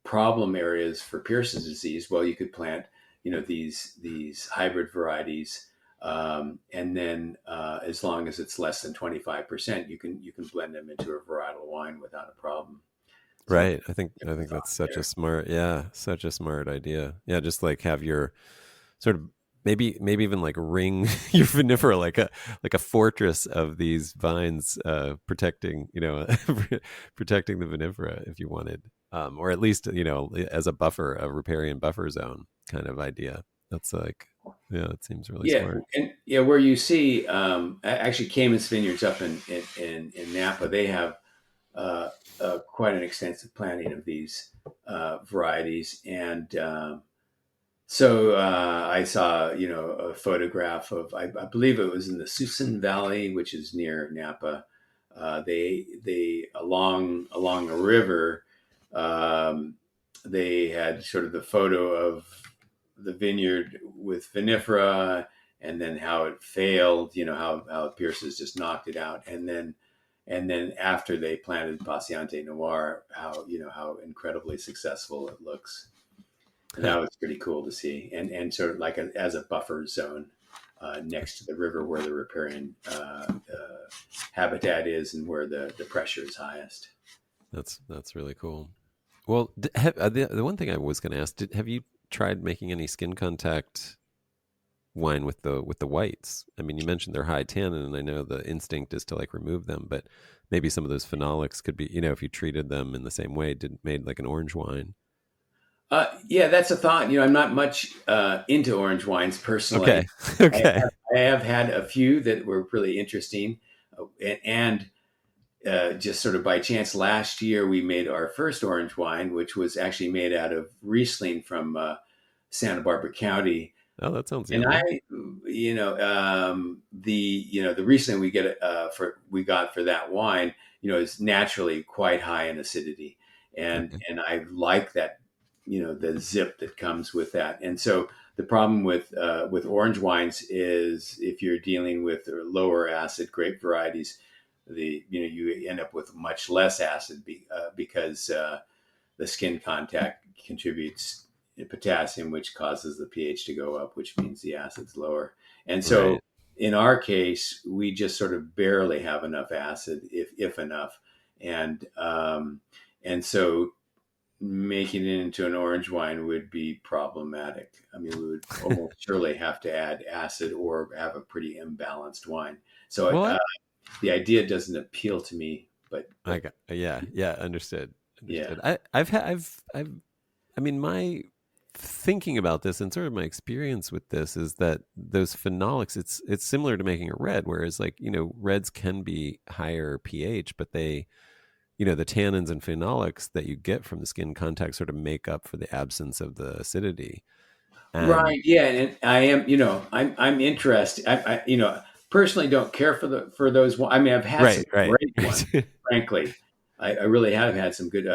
problem areas for Pierce's disease, well, you could plant, these hybrid varieties, and then as long as it's less than 25%, you can blend them into a varietal wine without a problem. So Right. I think that's such a there. smart, yeah, such a smart idea. Yeah, just like have your sort of maybe even like ring your vinifera like a fortress of these vines, protecting, protecting the vinifera if you wanted, or at least, as a buffer, a riparian buffer zone kind of idea. That's like, yeah, it seems really Yeah, smart. and yeah, where you see, actually, Cayman's Vineyards up in Napa, they have quite an extensive planting of these varieties. And so I saw, a photograph of, I believe it was in the Susan Valley, which is near Napa. They along a river, um, they had sort of the photo of the vineyard with vinifera, and then how it failed, how Pierce's just knocked it out. And then after they planted Paciente Noir, how incredibly successful it looks. And Huh. that was pretty cool to see. And sort of like as a buffer zone next to the river, where the riparian habitat is, and where the pressure is highest. That's really cool. Well, the one thing I was going to ask, have you tried making any skin contact wine with the whites? I mean, you mentioned they're high tannin, and I know the instinct is to like remove them, but maybe some of those phenolics could be, if you treated them in the same way, made like an orange wine. Yeah, that's a thought. I'm not much into orange wines personally. Okay. I Okay. I have had a few that were really interesting, and just sort of by chance, last year we made our first orange wine, which was actually made out of Riesling from Santa Barbara County. Oh, that sounds And yummy. the Riesling we got for that wine, is naturally quite high in acidity, and Okay. and I like that, the zip that comes with that. And so the problem with orange wines is, if you're dealing with lower acid grape varieties, you end up with much less acid, because the skin contact contributes potassium, which causes the pH to go up, which means the acid's lower. And so Right. in our case, we just sort of barely have enough acid, if enough. And so making it into an orange wine would be problematic. I mean, we would almost surely have to add acid, or have a pretty imbalanced wine. So Well, the idea doesn't appeal to me, I but got, yeah, yeah, understood. yeah. Understood. I mean, my thinking about this and sort of my experience with this is that those phenolics, it's similar to making a red, whereas like, reds can be higher pH, but they, the tannins and phenolics that you get from the skin contact sort of make up for the absence of the acidity. And Right. Yeah. And I am, I'm interested. Personally don't care for those. I mean, I've had some right, right. great ones, frankly. I really have had some good,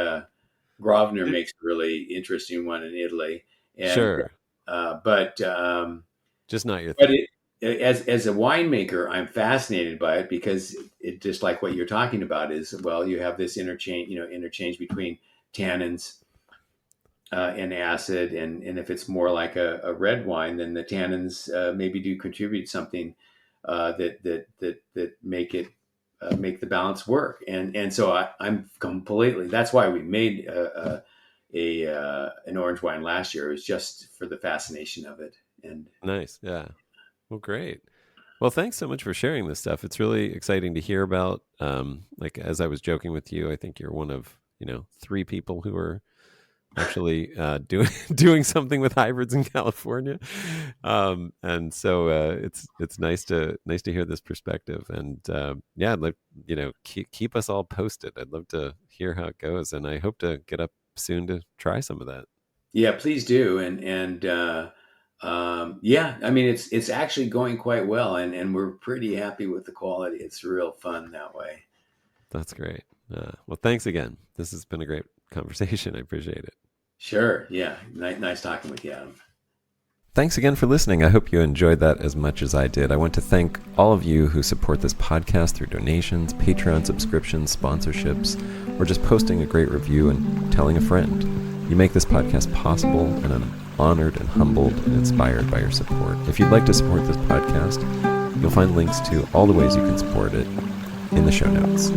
Grosvenor makes a really interesting one in Italy. And, Sure. uh, but, um, Just not your but thing. as a winemaker, I'm fascinated by it because it just like what you're talking about is, well, you have this interchange between tannins, and acid, and if it's more like a red wine, then the tannins maybe do contribute something that make the balance work. And so I'm completely. That's why we made an orange wine last year. It was just for the fascination of it. And Nice. Yeah. Well, great. Well, thanks so much for sharing this stuff. It's really exciting to hear about. Like as I was joking with you, I think you're one of, 3 people who are actually doing doing something with hybrids in California, and so it's nice to hear this perspective. And yeah, like keep us all posted. I'd love to hear how it goes, and I hope to get up soon to try some of that. yeah, please do. Yeah, I mean it's actually going quite well, and we're pretty happy with the quality. It's real fun that way. That's great. Well, thanks again. This has been a great conversation. I appreciate it. Sure. Yeah. Nice talking with you, Adam. Thanks again for listening. I hope you enjoyed that as much as I did. I want to thank all of you who support this podcast through donations, Patreon subscriptions, sponsorships, or just posting a great review and telling a friend. You make this podcast possible, and I'm honored and humbled and inspired by your support. If you'd like to support this podcast, you'll find links to all the ways you can support it in the show notes.